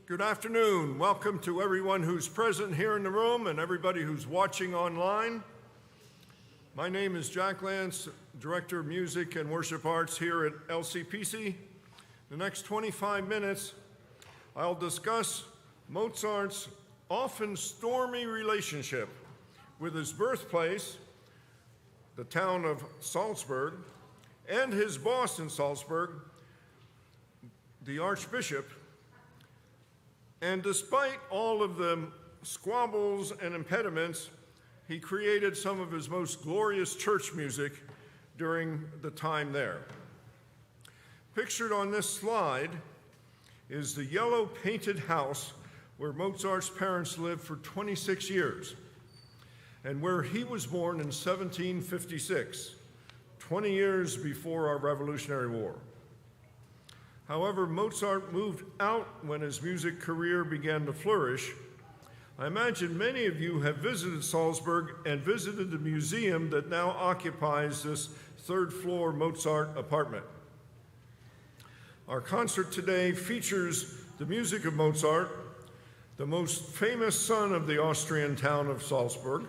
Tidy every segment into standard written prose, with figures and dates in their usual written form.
Good afternoon. Welcome to everyone who's present here in the room and everybody who's watching online. My name is Jack Lantz, Director of Music and Worship Arts here at LCPC. The next 25 minutes, I'll discuss Mozart's often stormy relationship with his birthplace, the town of Salzburg, and his boss in Salzburg, the Archbishop. And despite all of the squabbles and impediments, he created some of his most glorious church music during the time there. Pictured on this slide is the yellow painted house where Mozart's parents lived for 26 years and where he was born in 1756, 20 years before our Revolutionary War. However, Mozart moved out when his music career began to flourish. I imagine many of you have visited Salzburg and visited the museum that now occupies this third-floor Mozart apartment. Our concert today features the music of Mozart, the most famous son of the Austrian town of Salzburg,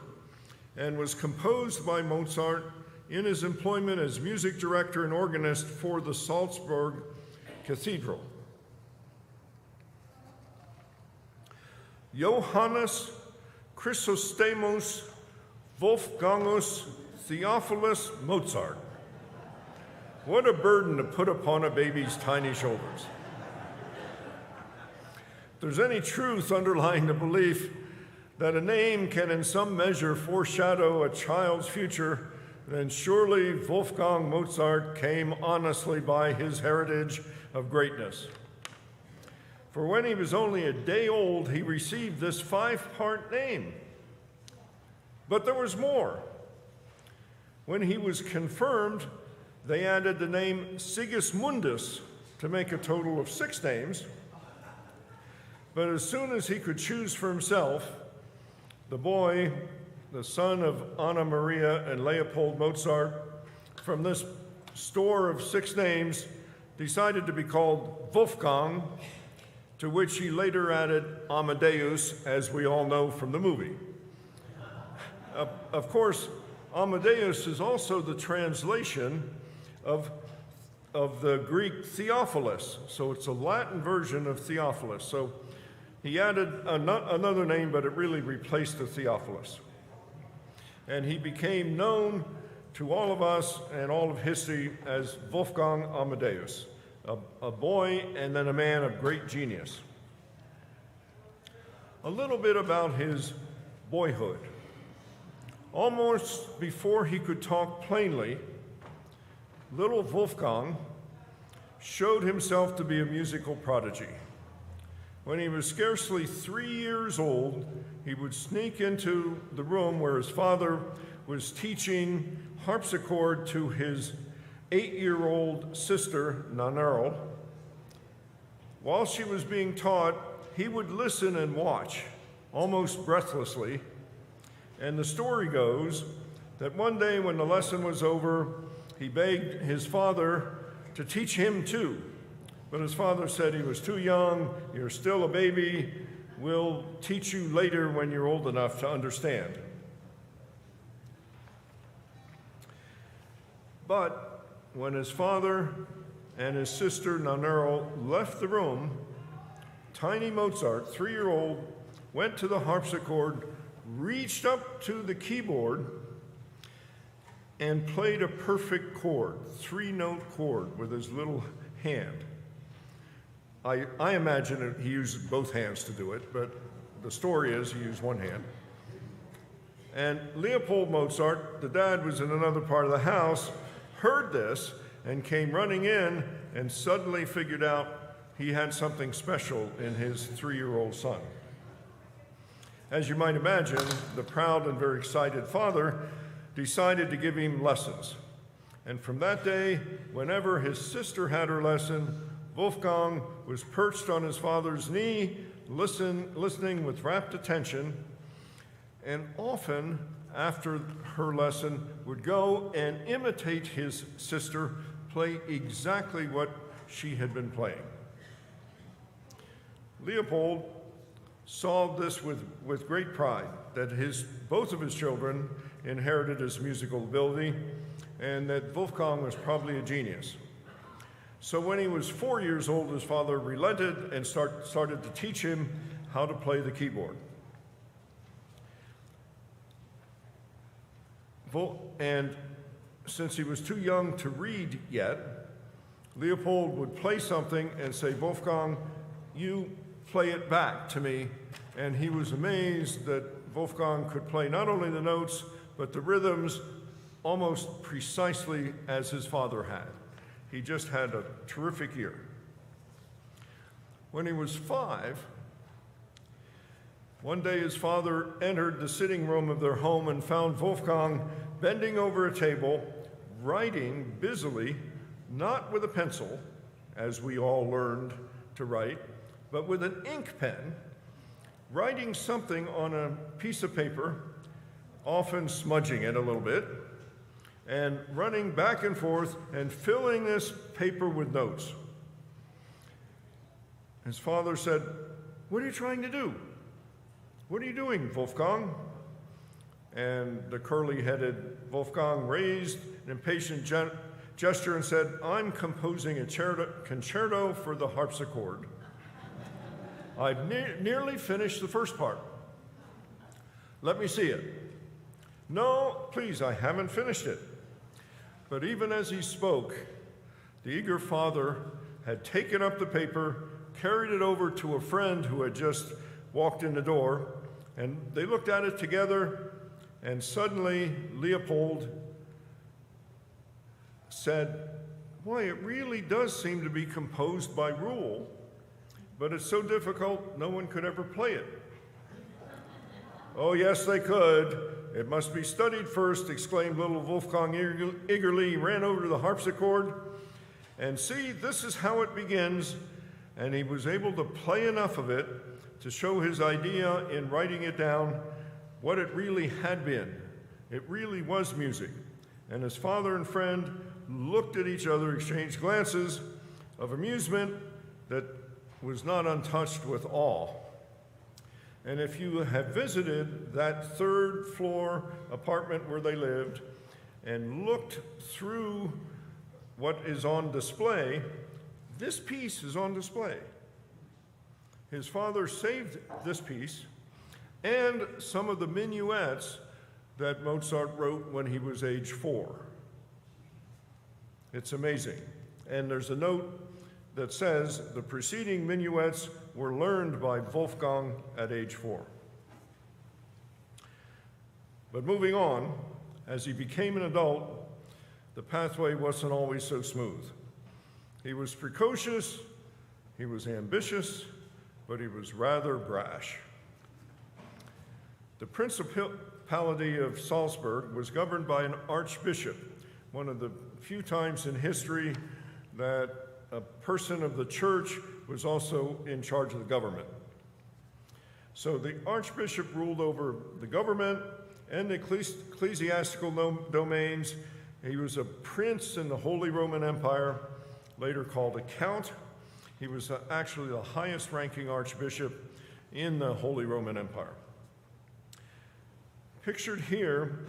and was composed by Mozart in his employment as music director and organist for the Salzburg Cathedral. Johannes Chrysostomus Wolfgangus Theophilus Mozart. What a burden to put upon a baby's tiny shoulders. If there's any truth underlying the belief that a name can in some measure foreshadow a child's future, then surely Wolfgang Mozart came honestly by his heritage of greatness. For when he was only a day old, he received this 5-part name. But there was more. When he was confirmed, they added the name Sigismundus to make a total of 6 names. But as soon as he could choose for himself, the boy, the son of Anna Maria and Leopold Mozart, from this store of 6 names, decided to be called Wolfgang, to which he later added Amadeus, as we all know from the movie. Of course, Amadeus is also the translation of the Greek Theophilus, so it's a Latin version of Theophilus. So he added another name, but it really replaced the Theophilus. And he became known to all of us and all of history as Wolfgang Amadeus, a boy and then a man of great genius. A little bit about his boyhood. Almost before he could talk plainly, little Wolfgang showed himself to be a musical prodigy. When he was scarcely 3 years old, he would sneak into the room where his father was teaching harpsichord to his 8-year-old sister, Nannerl. While she was being taught, he would listen and watch, almost breathlessly. And the story goes that one day when the lesson was over, he begged his father to teach him too. But his father said he was too young, you're still a baby, we'll teach you later when you're old enough to understand. But when his father and his sister Nannerl left the room, tiny Mozart, 3-year-old, went to the harpsichord, reached up to the keyboard, and played a perfect chord, 3-note chord with his little hand. I imagine he used both hands to do it, but the story is he used one hand. And Leopold Mozart, the dad was in another part of the house, heard this and came running in and suddenly figured out he had something special in his 3-year-old son. As you might imagine, the proud and very excited father decided to give him lessons. And from that day, whenever his sister had her lesson, Wolfgang was perched on his father's knee, listening with rapt attention, and often after her lesson would go and imitate his sister, play exactly what she had been playing. Leopold saw this with great pride, that both of his children inherited his musical ability, and that Wolfgang was probably a genius. So when he was 4 years old, his father relented and started to teach him how to play the keyboard. And since he was too young to read yet, Leopold would play something and say, "Wolfgang, you play it back to me." And he was amazed that Wolfgang could play not only the notes, but the rhythms almost precisely as his father had. He just had a terrific ear. When he was 5, one day his father entered the sitting room of their home and found Wolfgang bending over a table, writing busily, not with a pencil, as we all learned to write, but with an ink pen, writing something on a piece of paper, often smudging it a little bit, and running back and forth and filling this paper with notes. His father said, "What are you trying to do? What are you doing, Wolfgang?" And the curly-headed Wolfgang raised an impatient gesture and said, "I'm composing a concerto for the harpsichord. I've nearly finished the first part. Let me see it." "No, please, I haven't finished it." But even as he spoke, the eager father had taken up the paper, carried it over to a friend who had just walked in the door, and they looked at it together, and suddenly Leopold said, "Why, it really does seem to be composed by rule, but it's so difficult no one could ever play it." "Oh, yes, they could. It must be studied first," exclaimed little Wolfgang eagerly. He ran over to the harpsichord, and see, this is how it begins, and he was able to play enough of it to show his idea in writing it down, what it really had been. It really was music. And his father and friend looked at each other, exchanged glances of amusement that was not untouched with awe. And if you have visited that third-floor apartment where they lived and looked through what is on display, this piece is on display. His father saved this piece and some of the minuets that Mozart wrote when he was age 4. It's amazing. And there's a note that says the preceding minuets were learned by Wolfgang at age 4. But moving on, as he became an adult, the pathway wasn't always so smooth. He was precocious, he was ambitious, but he was rather brash. The Principality of Salzburg was governed by an archbishop, one of the few times in history that a person of the church was also in charge of the government. So the archbishop ruled over the government and the ecclesiastical domains. He was a prince in the Holy Roman Empire, later called a count. He was actually the highest ranking archbishop in the Holy Roman Empire. Pictured here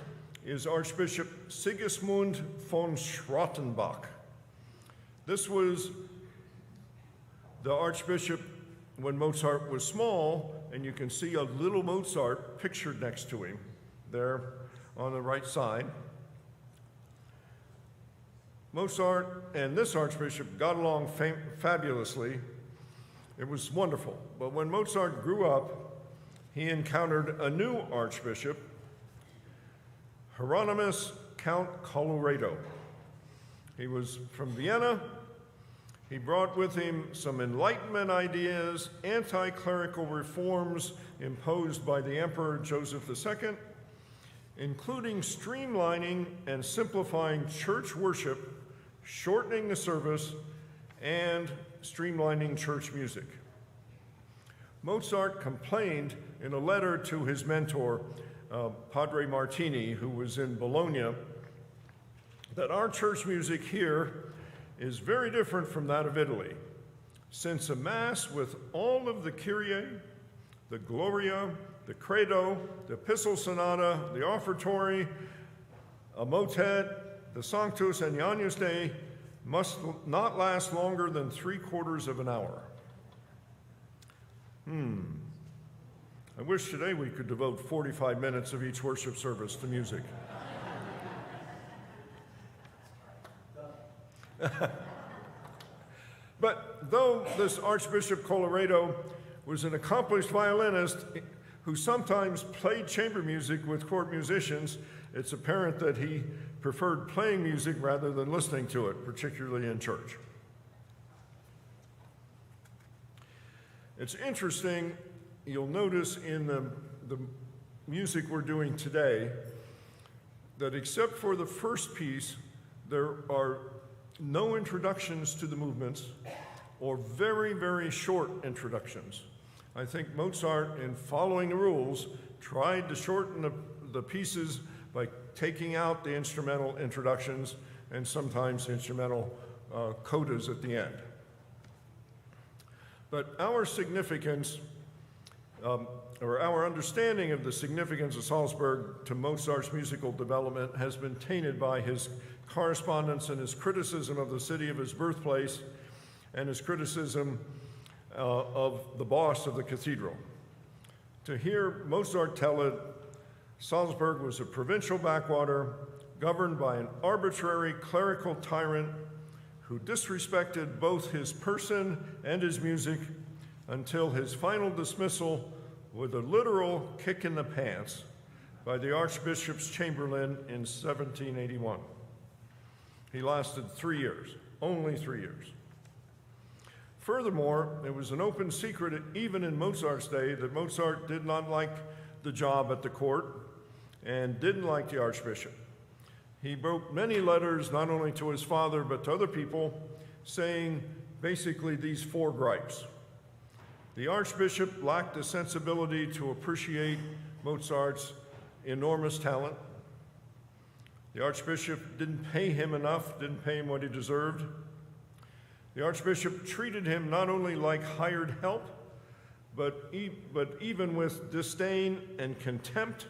is Archbishop Sigismund von Schrattenbach. This was the archbishop when Mozart was small, and you can see a little Mozart pictured next to him there on the right side. Mozart and this archbishop got along fabulously. It was wonderful. But when Mozart grew up, he encountered a new archbishop, Hieronymus Count Colloredo. He was from Vienna. He brought with him some Enlightenment ideas, anti-clerical reforms imposed by the Emperor Joseph II, including streamlining and simplifying church worship, shortening the service, and streamlining church music. Mozart complained in a letter to his mentor, Padre Martini, who was in Bologna, that our church music here is very different from that of Italy. since a Mass with all of the Kyrie, the Gloria, the Credo, the Epistle Sonata, the Offertory, a motet, the Sanctus, and the Agnus Dei must not last longer than 3/4 of an hour. I wish today we could devote 45 minutes of each worship service to music. But though this Archbishop Colloredo was an accomplished violinist who sometimes played chamber music with court musicians, it's apparent that he preferred playing music rather than listening to it, particularly in church. It's interesting, you'll notice in the music we're doing today that except for the first piece, there are no introductions to the movements or very, very short introductions. I think Mozart, in following the rules, tried to shorten the pieces by taking out the instrumental introductions and sometimes instrumental codas at the end. But our significance, or our understanding of the significance of Salzburg to Mozart's musical development has been tainted by his correspondence and his criticism of the city of his birthplace and his criticism of the boss of the cathedral. To hear Mozart tell it, Salzburg was a provincial backwater governed by an arbitrary clerical tyrant who disrespected both his person and his music until his final dismissal with a literal kick in the pants by the Archbishop's Chamberlain in 1781. He lasted 3 years, only 3 years. Furthermore, it was an open secret, even in Mozart's day, that Mozart did not like the job at the court and didn't like the Archbishop. He wrote many letters, not only to his father, but to other people, saying basically these 4 gripes. The Archbishop lacked the sensibility to appreciate Mozart's enormous talent. The Archbishop didn't pay him enough, didn't pay him what he deserved. The Archbishop treated him not only like hired help, but even with disdain and contempt.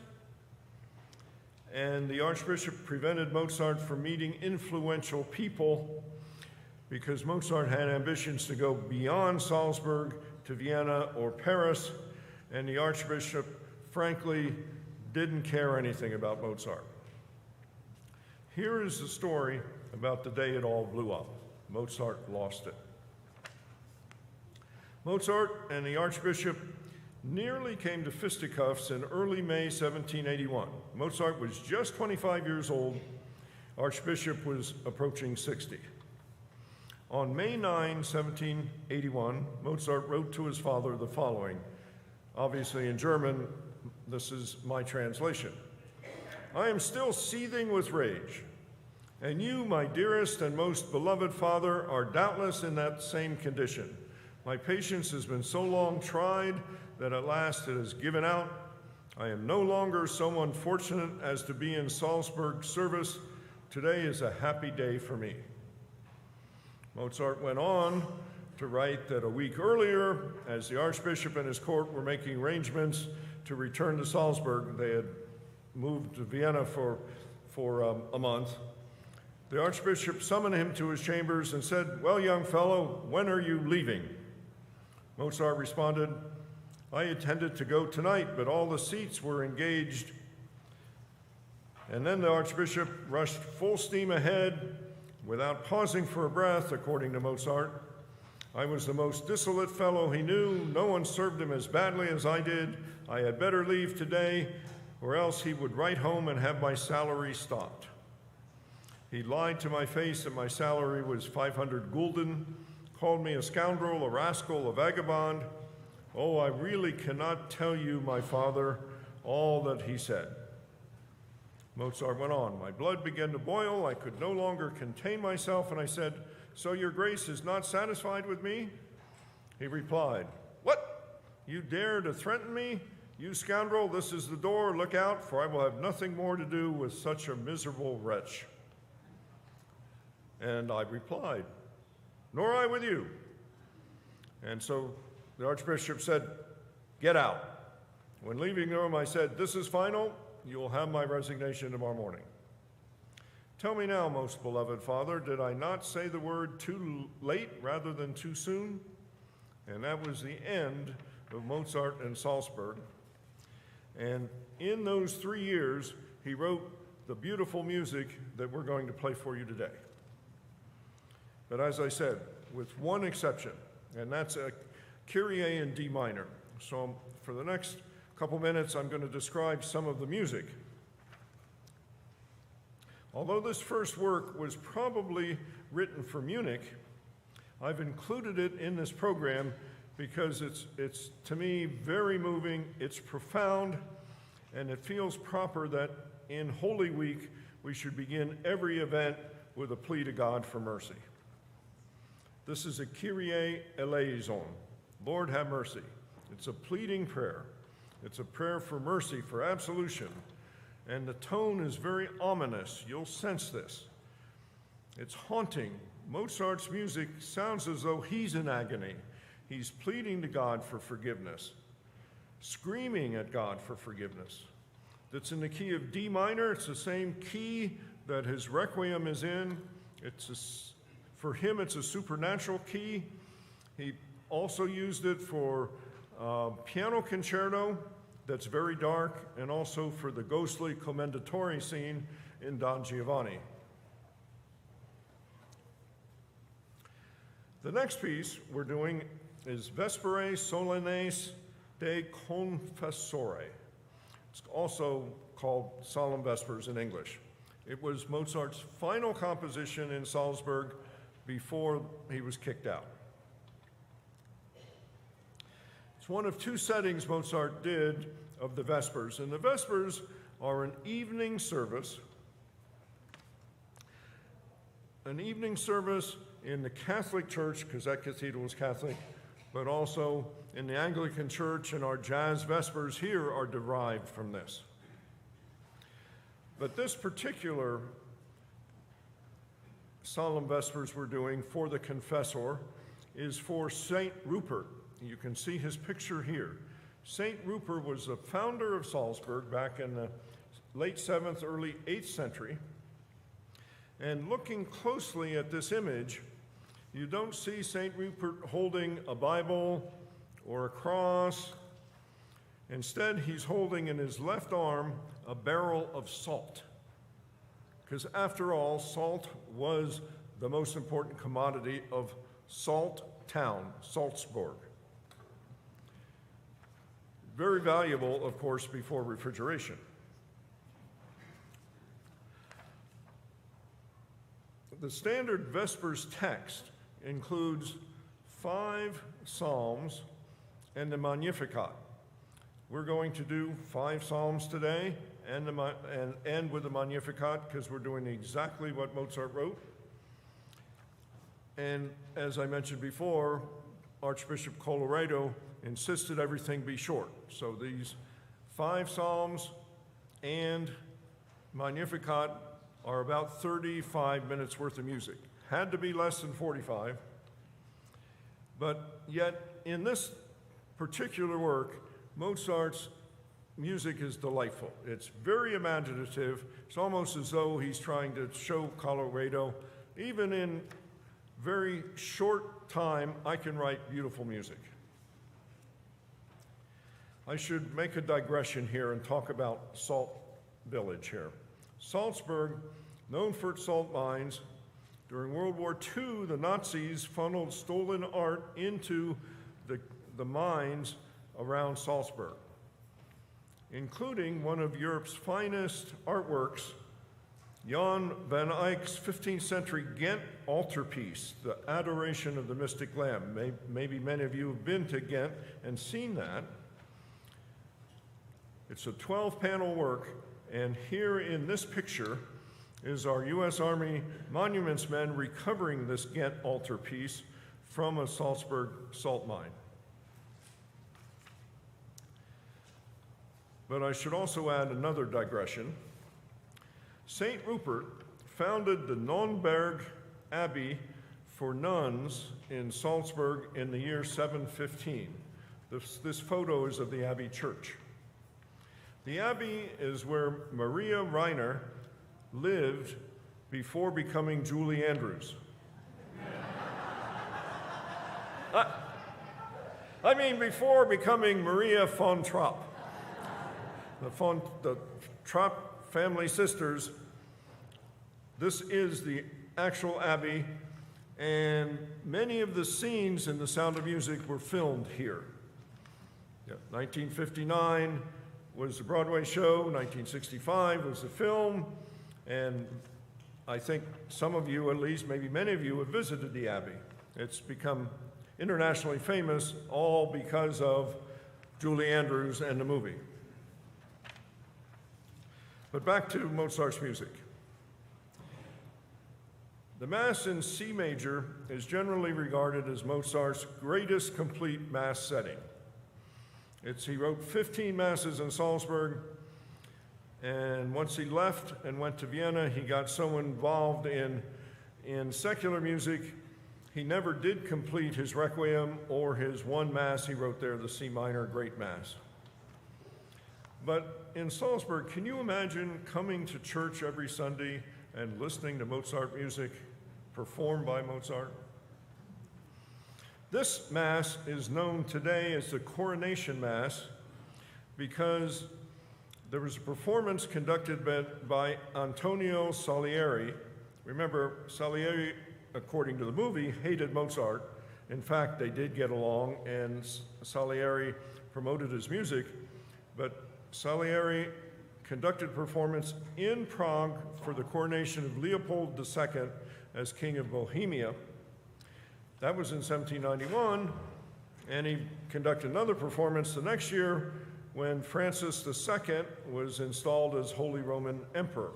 And the Archbishop prevented Mozart from meeting influential people because Mozart had ambitions to go beyond Salzburg to Vienna or Paris, and the Archbishop, frankly, didn't care anything about Mozart. Here is the story about the day it all blew up. Mozart lost it. Mozart and the Archbishop nearly came to fisticuffs in early May 1781. Mozart was just 25 years old. Archbishop was approaching 60. On May 9, 1781, Mozart wrote to his father the following. Obviously in German, this is my translation. I am still seething with rage, and you, my dearest and most beloved father, are doubtless in that same condition. My patience has been so long tried that at last it has given out. I am no longer so unfortunate as to be in Salzburg service. Today is a happy day for me. Mozart went on to write that a week earlier, as the Archbishop and his court were making arrangements to return to Salzburg, they had moved to Vienna for a month, the Archbishop summoned him to his chambers and said, well, young fellow, when are you leaving? Mozart responded, I intended to go tonight, but all the seats were engaged. And then the Archbishop rushed full steam ahead without pausing for a breath, according to Mozart. I was the most dissolute fellow he knew. No one served him as badly as I did. I had better leave today, or else he would write home and have my salary stopped. He lied to my face that my salary was 500 gulden, called me a scoundrel, a rascal, a vagabond. Oh, I really cannot tell you, my father, all that he said. Mozart went on. My blood began to boil. I could no longer contain myself, and I said, so your grace is not satisfied with me? He replied, what? You dare to threaten me? You scoundrel, this is the door. Look out, for I will have nothing more to do with such a miserable wretch. And I replied, nor I with you. And so the Archbishop said, "Get out." When leaving the room, I said, "This is final. You will have my resignation tomorrow morning." Tell me now, most beloved Father, did I not say the word too late rather than too soon? And that was the end of Mozart in Salzburg. And in those 3 years, he wrote the beautiful music that we're going to play for you today. But as I said, with one exception, and that's a Kyrie in D minor. So for the next couple minutes, I'm going to describe some of the music. Although this first work was probably written for Munich, I've included it in this program because it's to me very moving, it's profound, and it feels proper that in Holy Week we should begin every event with a plea to God for mercy. This is a Kyrie eleison, Lord have mercy. It's a pleading prayer. It's a prayer for mercy, for absolution. And the tone is very ominous. You'll sense this. It's haunting. Mozart's music sounds as though he's in agony. He's pleading to God for forgiveness, screaming at God for forgiveness. That's in the key of D minor. It's the same key that his Requiem is in. For him, it's a supernatural key. He also used it for piano concerto that's very dark, and also for the ghostly commendatore scene in Don Giovanni. The next piece we're doing is Vesperae Solennes de Confessore. It's also called Solemn Vespers in English. It was Mozart's final composition in Salzburg before he was kicked out. It's one of two settings Mozart did of the Vespers, and the Vespers are an evening service in the Catholic Church, because that cathedral is Catholic, but also in the Anglican Church, and our jazz Vespers here are derived from this. But this particular solemn Vespers we're doing for the Confessor is for Saint Rupert. You can see his picture here. Saint Rupert was the founder of Salzburg back in the late 7th, early 8th century. And looking closely at this image, you don't see Saint Rupert holding a Bible or a cross. Instead, he's holding in his left arm a barrel of salt. Because after all, salt was the most important commodity of Salt Town, Salzburg. Very valuable, of course, before refrigeration. The standard Vespers text includes 5 psalms and the Magnificat. We're going to do 5 psalms today and end with the Magnificat because we're doing exactly what Mozart wrote. And as I mentioned before, Archbishop Colloredo insisted everything be short. So these 5 psalms and Magnificat are about 35 minutes worth of music. Had to be less than 45. But yet, in this particular work, Mozart's music is delightful. It's very imaginative. It's almost as though he's trying to show Colloredo, even in very short time, I can write beautiful music. I should make a digression here and talk about Salt Village here. Salzburg, known for its salt mines, during World War II, the Nazis funneled stolen art into the mines around Salzburg, including one of Europe's finest artworks, Jan van Eyck's 15th century Ghent altarpiece, the Adoration of the Mystic Lamb. Maybe many of you have been to Ghent and seen that. It's a 12-panel work, and here in this picture is our U.S. Army monuments men recovering this Ghent altarpiece from a Salzburg salt mine. But I should also add another digression. Saint Rupert founded the Nonnberg Abbey for nuns in Salzburg in the year 715. This photo is of the Abbey Church. The Abbey is where Maria Reiner lived before becoming Julie Andrews. I mean, before becoming Maria von Trapp. The Trapp family sisters. This is the actual Abbey, and many of the scenes in The Sound of Music were filmed here. 1959 was the Broadway show, 1965 was the film, and I think some of you, at least maybe many of you, have visited the Abbey. It's become internationally famous, all because of Julie Andrews and the movie. But back to Mozart's music. The Mass in C major is generally regarded as Mozart's greatest complete Mass setting. He wrote 15 Masses in Salzburg, and once he left and went to Vienna, he got so involved in secular music, he never did complete his Requiem or his one Mass he wrote there, the C minor Great Mass. But in Salzburg, can you imagine coming to church every Sunday and listening to Mozart music performed by Mozart? This Mass is known today as the Coronation Mass because there was a performance conducted by Antonio Salieri. Remember, Salieri, according to the movie, hated Mozart. In fact, they did get along, and Salieri promoted his music, but Salieri conducted performance in Prague for the coronation of Leopold II as King of Bohemia. That was in 1791, and he conducted another performance the next year when Francis II was installed as Holy Roman Emperor.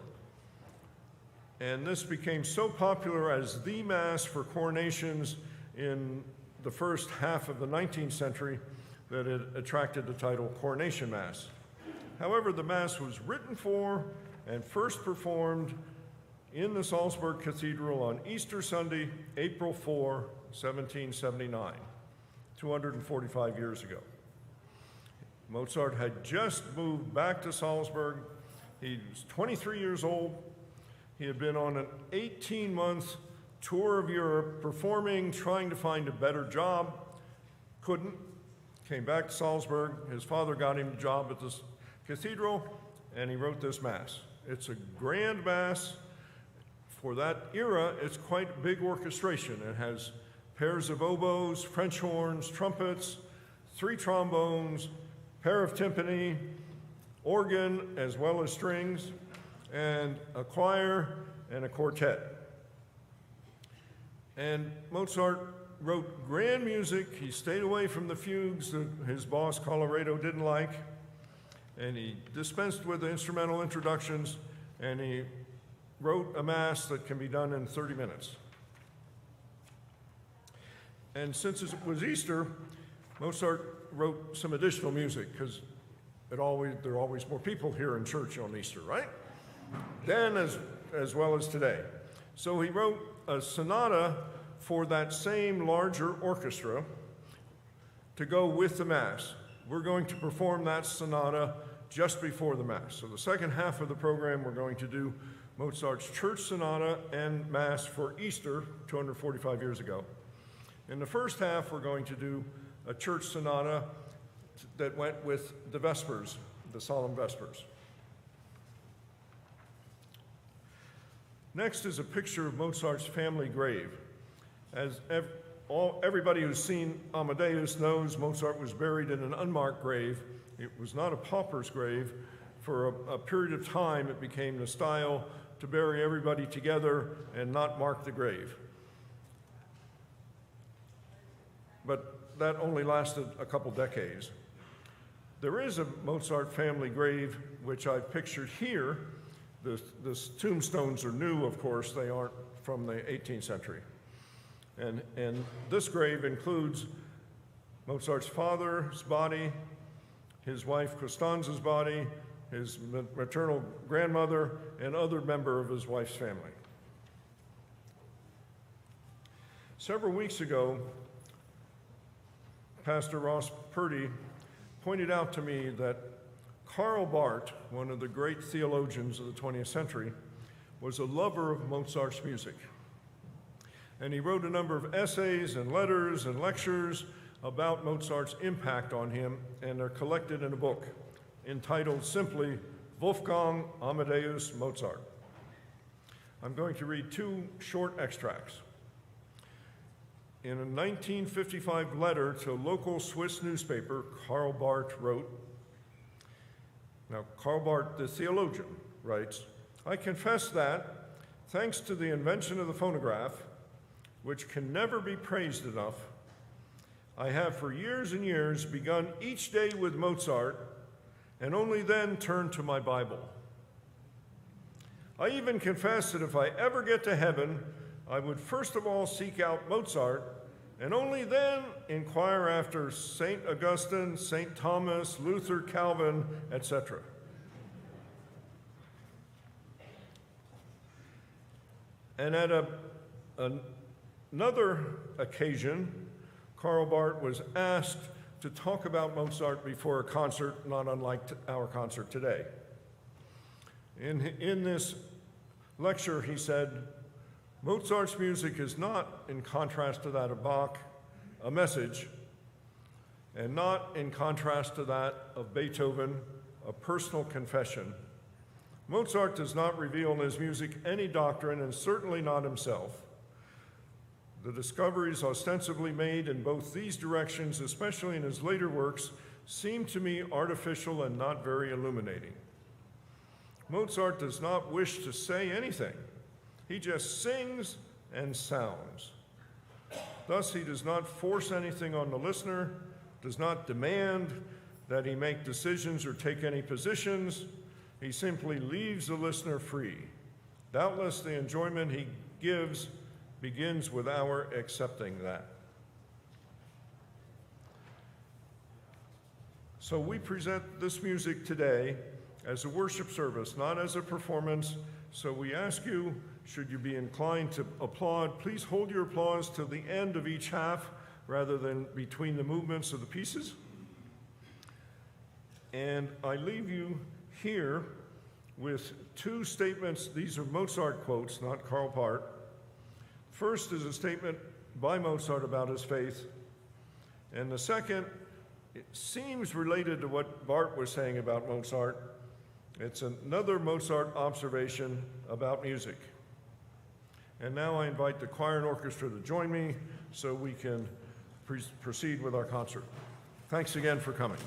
And this became so popular as the Mass for coronations in the first half of the 19th century that it attracted the title Coronation Mass. However, the Mass was written for and first performed in the Salzburg Cathedral on Easter Sunday, April 4, 1779, 245 years ago. Mozart had just moved back to Salzburg. He was 23 years old. He had been on an 18-month tour of Europe, performing, trying to find a better job. Couldn't. Came back to Salzburg. His father got him a job at the cathedral, and he wrote this Mass. It's a grand Mass. For that era, it's quite a big orchestration. It has pairs of oboes, French horns, trumpets, 3 trombones, pair of timpani, organ, as well as strings, and a choir and a quartet. And Mozart wrote grand music. He stayed away from the fugues that his boss, Colloredo, didn't like, and he dispensed with the instrumental introductions, and he wrote a Mass that can be done in 30 minutes. And since it was Easter, Mozart wrote some additional music because there are always more people here in church on Easter, right? Then as well as today. So he wrote a sonata for that same larger orchestra to go with the Mass. We're going to perform that sonata just before the Mass. So the second half of the program, we're going to do Mozart's Church Sonata and Mass for Easter, 245 years ago. In the first half, we're going to do a church sonata that went with the Vespers, the solemn Vespers. Next is a picture of Mozart's family grave. As everybody who's seen Amadeus knows, Mozart was buried in an unmarked grave. It was not a pauper's grave. For a period of time, it became the style to bury everybody together and not mark the grave. But that only lasted a couple decades. There is a Mozart family grave, which I've pictured here. The tombstones are new, of course. They aren't from the 18th century. And this grave includes Mozart's father's body, his wife Costanza's body, his maternal grandmother, and other member of his wife's family. Several weeks ago, Pastor Ross Purdy pointed out to me that Karl Barth, one of the great theologians of the 20th century, was a lover of Mozart's music. And he wrote a number of essays and letters and lectures about Mozart's impact on him, and they're collected in a book entitled simply Wolfgang Amadeus Mozart. I'm going to read two short extracts. In a 1955 letter to a local Swiss newspaper, Karl Barth wrote, now Karl Barth, the theologian, writes, "I confess that, thanks to the invention of the phonograph, which can never be praised enough, I have for years and years begun each day with Mozart and only then turned to my Bible. I even confess that if I ever get to heaven, I would first of all seek out Mozart and only then inquire after St. Augustine, St. Thomas, Luther, Calvin, etc." And at another occasion, Karl Barth was asked to talk about Mozart before a concert, not unlike our concert today. In this lecture, he said, "Mozart's music is not, in contrast to that of Bach, a message, and not in contrast to that of Beethoven, a personal confession. Mozart does not reveal in his music any doctrine, and certainly not himself. The discoveries ostensibly made in both these directions, especially in his later works, seem to me artificial and not very illuminating. Mozart does not wish to say anything. He just sings and sounds. Thus, he does not force anything on the listener, does not demand that he make decisions or take any positions. He simply leaves the listener free. Doubtless, the enjoyment he gives begins with our accepting that." So we present this music today as a worship service, not as a performance. So we ask you, should you be inclined to applaud, please hold your applause till the end of each half rather than between the movements of the pieces. And I leave you here with two statements. These are Mozart quotes, not Karl Barth. First is a statement by Mozart about his faith, and the second, it seems related to what Barth was saying about Mozart. It's another Mozart observation about music. And now I invite the choir and orchestra to join me so we can proceed with our concert. Thanks again for coming.